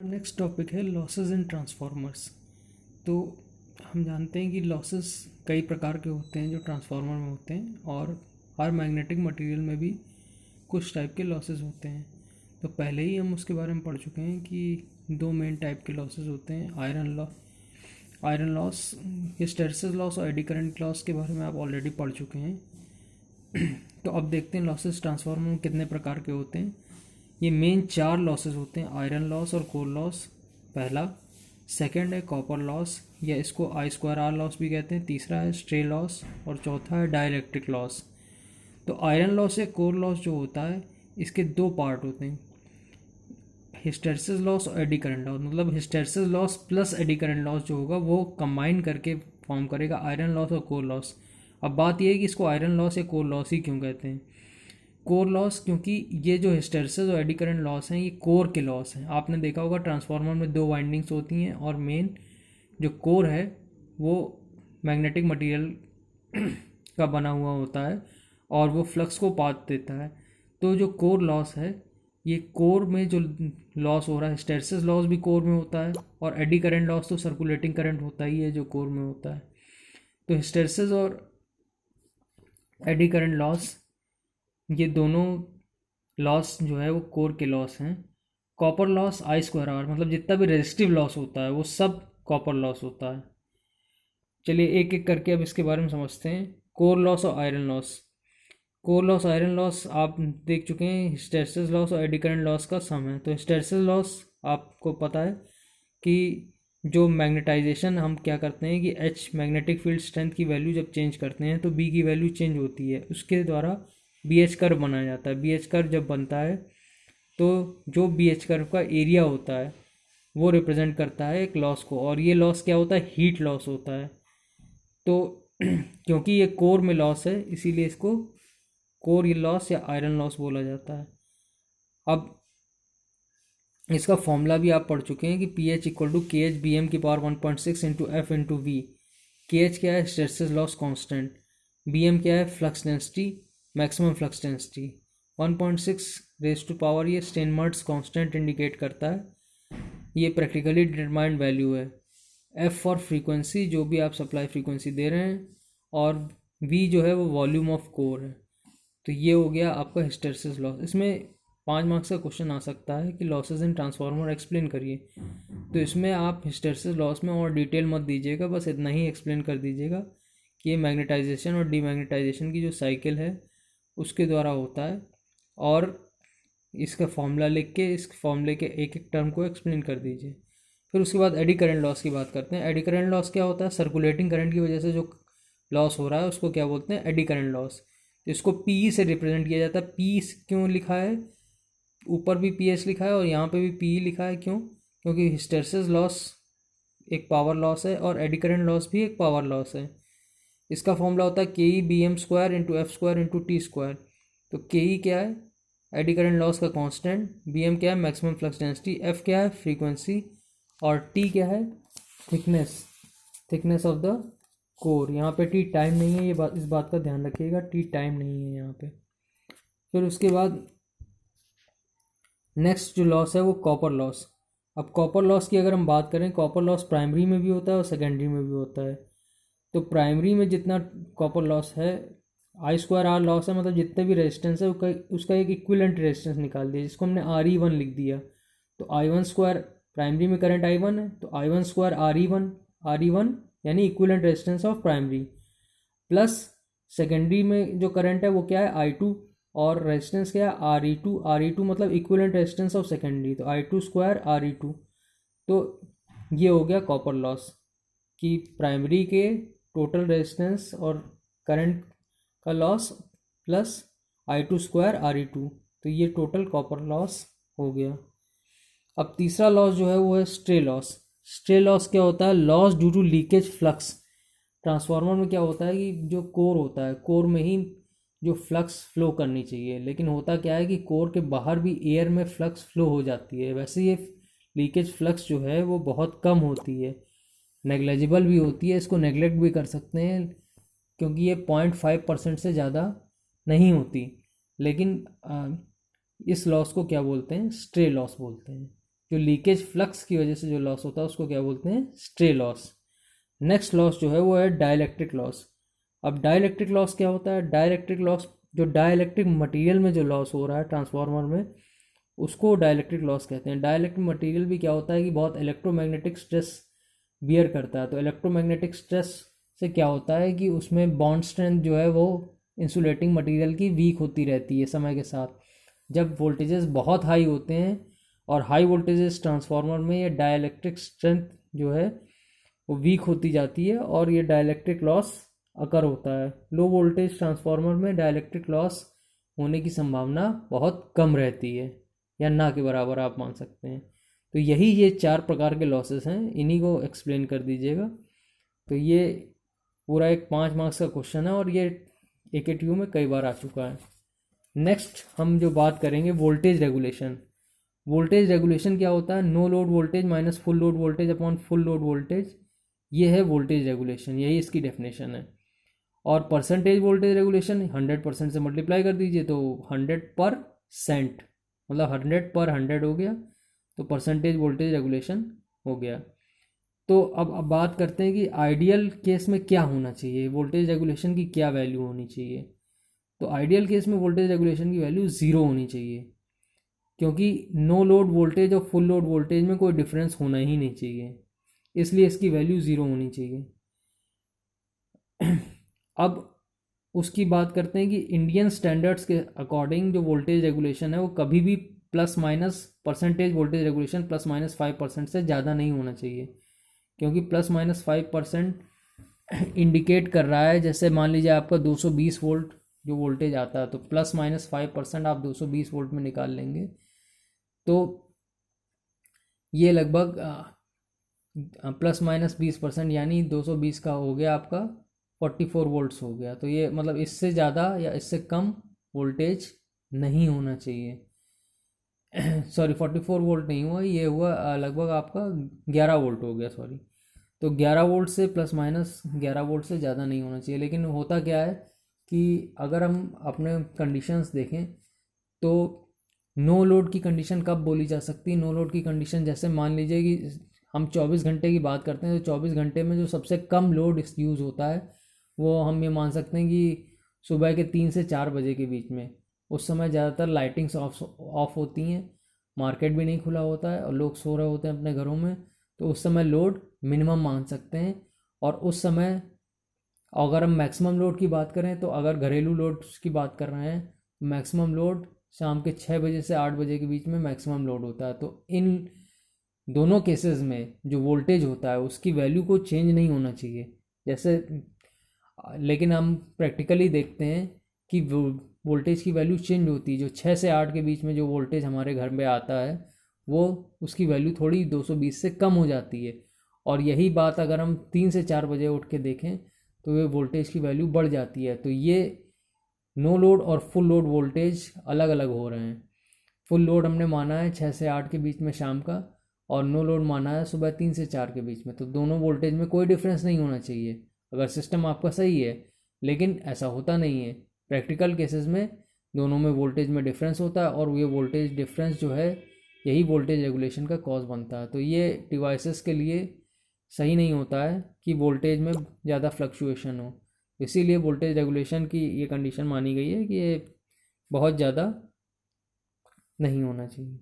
Next topic है losses in transformers. तो हम जानते हैं कि लॉसेस कई प्रकार के होते हैं जो ट्रांसफार्मर में होते हैं, और हर मैग्नेटिक मटेरियल में भी कुछ टाइप के लॉसेस होते हैं। तो पहले ही हम उसके बारे में पढ़ चुके हैं कि दो मेन टाइप के लॉसेस होते हैं, आयरन लॉस, हिस्टैरिसीस लॉस और एडी करंट लॉस के बारे में आप ऑलरेडी पढ़ चुके हैं। तो अब देखते हैं लॉसेस ट्रांसफार्मर में कितने प्रकार के होते हैं। ये मेन चार लॉसेस होते हैं, आयरन लॉस और कोर लॉस पहला, सेकंड है कॉपर लॉस या इसको I2R लॉस भी कहते हैं, तीसरा है स्ट्रे लॉस और चौथा है डाइलेक्ट्रिक लॉस। तो आयरन लॉस या कोर लॉस जो होता है इसके दो पार्ट होते हैं, हिस्टैरिसीस लॉस और एडी करंट लॉस। मतलब hysteresis loss plus eddy current loss जो होगा वो कंबाइन करके फॉर्म करेगा आयरन लॉस और कोर लॉस। अब बात यह है कि इसको आयरन लॉस या कोर लॉस ही क्यों कहते हैं। कोर लॉस क्योंकि ये जो हिस्टैरिसीस और एडी करंट लॉस हैं ये कोर के लॉस हैं। आपने देखा होगा ट्रांसफार्मर में दो वाइंडिंग्स होती हैं और मेन जो कोर है वो मैग्नेटिक मटेरियल का बना हुआ होता है और वो फ्लक्स को पाथ देता है। तो जो कोर लॉस है ये कोर में जो लॉस हो रहा है, हिस्टैरिसीस लॉस भी कोर में होता है और एडी करंट लॉस तो सर्कुलेटिंग करंट होता ही है जो कोर में होता है। तो हिस्टैरिसीस और एडी करंट लॉस ये दोनों लॉस जो है वो कोर के लॉस हैं। कॉपर लॉस I2R, मतलब जितना भी रेजिस्टिव लॉस होता है वो सब कॉपर लॉस होता है। चलिए एक एक करके अब इसके बारे में समझते हैं। कोर लॉस और iron loss. Core loss iron loss आप देख चुके हैं, हिस्टैरिसीस लॉस और एडी करंट लॉस का सम है। तो हिस्टैरिसीस लॉस आपको पता है कि जो मैग्नेटाइजेशन हम क्या करते हैं कि H मैग्नेटिक फील्ड स्ट्रेंथ की वैल्यू जब चेंज करते हैं तो B की वैल्यू चेंज होती है, उसके द्वारा BH कर्व बनाया जाता है। BH कर्व जब बनता है तो जो BH कर्व का एरिया होता है वो रिप्रेजेंट करता है एक लॉस को, और ये लॉस क्या होता है, हीट लॉस होता है। तो क्योंकि ये कोर में लॉस है इसीलिए इसको कोर लॉस या आयरन लॉस बोला जाता है। अब इसका फॉर्मूला भी आप पढ़ चुके हैं कि PH equal to KH BM की power 1.6 into F into V. KH क्या है, हिस्टैरिसीस लॉस कांस्टेंट, BM क्या है, flux density, maximum flux density. 1.6 raise to power ये स्टेनमर्ट्स कांस्टेंट इंडिकेट करता है, ये प्रैक्टिकली डिटरमाइंड वैल्यू है। F फॉर फ्रीक्वेंसी, जो भी आप सप्लाई फ्रीक्वेंसी दे रहे हैं, और V जो है वो वॉल्यूम ऑफ कोर है। तो ये हो गया आपका हिस्टैरिसीस लॉस। इसमें 5 मार्क्स का क्वेश्चन आ सकता है कि लॉसेस इन ट्रांसफार्मर एक्सप्लेन करिए। तो इसमें आप हिस्टैरिसीस लॉस में और डिटेल मत दीजिएगा, बस इतना ही एक्सप्लेन कर दीजिएगा कि ये मैग्नेटाइजेशन और डीमैग्नेटाइजेशन की जो साइकिल है उसके द्वारा होता है, और इसका फॉर्मूला लिख के इस फॉर्मूले के एक एक टर्म को एक्सप्लेन कर दीजिए। फिर उसके बाद एडी करंट लॉस की बात करते हैं। एडी करंट लॉस क्या होता है, सर्कुलेटिंग करंट की वजह से जो लॉस हो रहा है उसको क्या बोलते हैं, एडी करंट लॉस। इसको पी से रिप्रेजेंट किया जाता है। पी क्यों लिखा है, ऊपर भी PS लिखा है और यहाँ पे भी PE लिखा है, क्यों, क्योंकि हिस्टैरिसीस लॉस एक पावर लॉस है और एडी करंट लॉस भी एक पावर लॉस है। इसका फॉर्मूला होता है KE BM square into F square into T square. तो KE क्या है, एडी करंट लॉस का कांस्टेंट, BM क्या है, मैक्सिमम फ्लक्स डेंसिटी, F क्या है, फ्रीक्वेंसी, और T क्या है, थिकनेस ऑफ द कोर। यहाँ पे T टाइम नहीं है, इस बात का ध्यान रखिएगा, T टाइम नहीं है यहाँ पे। फिर उसके बाद नेक्स्ट जो लॉस है वो कॉपर लॉस। अब कॉपर लॉस की अगर हम बात करें, कॉपर लॉस प्राइमरी में भी होता है और सेकेंडरी में भी होता है। तो प्राइमरी में जितना कॉपर लॉस है, I2R लॉस है, मतलब जितने भी रेजिस्टेंस है उसका एक इक्विवेलेंट रेजिस्टेंस निकाल दिया, जिसको हमने RE1 लिख दिया। तो I1 स्क्वायर, प्राइमरी में करंट I1 है तो I1 स्क्वायर RE1 यानी equivalent resistance of primary, plus secondary में जो करंट है वो क्या है, I2, और रेजिस्टेंस क्या है, RE2 मतलब इक्विवेलेंट रेजिस्टेंस ऑफ सेकेंडरी, तो I2 स्क्वायर RE2। तो ये हो गया कॉपर लॉस कि प्राइमरी के टोटल रेजिस्टेंस और करंट का loss plus I2 square RE2, तो ये टोटल कॉपर लॉस हो गया। अब तीसरा लॉस जो है वो है स्ट्रे लॉस। स्ट्रे लॉस क्या होता है, loss due to leakage flux. Transformer में क्या होता है कि जो कोर होता है, कोर में ही जो फ्लक्स फ्लो करनी चाहिए, लेकिन होता क्या है कि कोर के बाहर भी एयर में फ्लक्स फ्लो हो जाती है। वैसे ये लीकेज फ्लक्स जो है वो बहुत कम होती है, नेग्लेजिबल भी होती है, इसको नेग्लेक्ट भी कर सकते हैं क्योंकि ये 0.5% से ज़्यादा नहीं होती। लेकिन इस लॉस को क्या बोलते हैं, स्ट्रे लॉस बोलते हैं। जो लीकेज फ्लक्स की वजह से जो लॉस होता है उसको क्या बोलते हैं, स्ट्रे लॉस। नेक्स्ट लॉस जो है वो है डाइलेक्ट्रिक लॉस। अब डाइलेक्ट्रिक लॉस क्या होता है, डाइलेक्ट्रिक लॉस जो डाइलेक्ट्रिक मटेरियल में जो लॉस हो रहा है ट्रांसफार्मर में, उसको डाइलेक्ट्रिक लॉस कहते हैं। डाइलेक्ट्रिक मटेरियल भी क्या होता है कि बहुत इलेक्ट्रोमैग्नेटिक स्ट्रेस बियर करता है। तो इलेक्ट्रोमैग्नेटिक स्ट्रेस से क्या होता है कि उसमें बॉन्ड स्ट्रेंथ जो है वो इंसुलेटिंग मटेरियल की वीक होती रहती है समय के साथ। जब वोल्टेजेस बहुत हाई होते हैं और हाई वोल्टेजेस ट्रांसफार्मर में ये डाइलेक्ट्रिक स्ट्रेंथ जो है वो वीक होती जाती है और ये डाइलेक्ट्रिक लॉस अकर होता है। लो वोल्टेज ट्रांसफार्मर में डाइलेक्ट्रिक लॉस होने की संभावना बहुत कम रहती है या ना के बराबर आप मान सकते हैं। तो यही ये 4 प्रकार के लॉसेस हैं, इन्हीं को एक्सप्लेन कर दीजिएगा। तो ये पूरा एक 5 मार्क्स का क्वेश्चन है और ये AKTU में कई बार आ चुका है। नेक्स्ट हम जो बात करेंगे वोल्टेज रेगुलेशन। वोल्टेज रेगुलेशन क्या होता है, no load voltage minus full load voltage upon full load voltage, ये है वोल्टेज रेगुलेशन, यही इसकी डेफिनेशन है। और परसेंटेज वोल्टेज रेगुलेशन 100% से मल्टीप्लाई कर दीजिए तो 100%, मतलब 100/100 हो गया, तो परसेंटेज वोल्टेज रेगुलेशन हो गया। तो अब बात करते हैं कि आइडियल केस में क्या होना चाहिए, वोल्टेज रेगुलेशन की क्या वैल्यू होनी चाहिए। तो आइडियल केस में वोल्टेज रेगुलेशन की वैल्यू 0 होनी चाहिए, क्योंकि नो लोड वोल्टेज और फुल लोड वोल्टेज में कोई डिफरेंस होना ही नहीं चाहिए, इसलिए इसकी वैल्यू 0 होनी चाहिए। अब उसकी बात करते हैं कि इंडियन स्टैंडर्ड्स के अकॉर्डिंग जो वोल्टेज रेगुलेशन है वो कभी भी plus minus percentage voltage regulation +-5% से ज़्यादा नहीं होना चाहिए, क्योंकि +-5% इंडिकेट कर रहा है, जैसे मान लीजिए आपका 220 वोल्ट जो वोल्टेज आता है तो +-5% आप 220 वोल्ट में निकाल लेंगे तो ये लगभग +-20% यानी 220 का हो गया आपका 44 वोल्ट्स हो गया। तो ये मतलब इससे ज़्यादा या इससे कम वोल्टेज नहीं होना चाहिए। सॉरी 44 वोल्ट नहीं हुआ, ये हुआ लगभग आपका 11 वोल्ट हो गया, सॉरी। तो 11 वोल्ट से +-11 वोल्ट से ज़्यादा नहीं होना चाहिए। लेकिन होता क्या है कि अगर हम अपने कंडीशंस देखें तो नो लोड की कंडीशन कब बोली जा सकती है, नो लोड की कंडीशन जैसे मान लीजिए कि हम 24 घंटे की बात करते हैं तो 24 घंटे में जो सबसे कम लोड यूज़ होता है वो हम ये मान सकते हैं कि सुबह के 3 से 4 बजे के बीच में। उस समय ज़्यादातर लाइटिंग्स ऑफ होती हैं, मार्केट भी नहीं खुला होता है और लोग सो रहे होते हैं अपने घरों में, तो उस समय लोड मिनिमम मान सकते हैं। और उस समय अगर हम मैक्सिमम लोड की बात करें तो अगर घरेलू लोड की बात कर रहे हैं, मैक्सिमम लोड शाम के 6 बजे से 8 बजे के बीच में मैक्सिमम लोड होता है। तो इन दोनों केसेस में जो वोल्टेज होता है उसकी वैल्यू को चेंज नहीं होना चाहिए। जैसे लेकिन हम प्रैक्टिकली देखते हैं कि वोल्टेज की वैल्यू चेंज होती है। जो 6 से 8 के बीच में जो वोल्टेज हमारे घर में आता है वो उसकी वैल्यू थोड़ी 220 से कम हो जाती है। और यही बात अगर हम 3 से 4 बजे उठ के देखें तो ये वोल्टेज की वैल्यू बढ़ जाती है। तो ये नो लोड और फुल लोड वोल्टेज अलग अलग हो रहे हैं। फुल लोड हमने माना है 6 से 8 के बीच में शाम का, और नो लोड माना है सुबह 3 से 4 के बीच में। तो दोनों वोल्टेज में कोई डिफरेंस नहीं होना चाहिए अगर सिस्टम आपका सही है, लेकिन ऐसा होता नहीं है। प्रैक्टिकल केसेस में दोनों में वोल्टेज में डिफरेंस होता है और ये वोल्टेज डिफरेंस जो है यही वोल्टेज रेगुलेशन का कॉज बनता है। तो ये डिवाइसेस के लिए सही नहीं होता है कि वोल्टेज में ज़्यादा फ्लक्चुएशन हो, इसीलिए वोल्टेज रेगुलेशन की ये कंडीशन मानी गई है कि ये बहुत ज़्यादा नहीं होना चाहिए।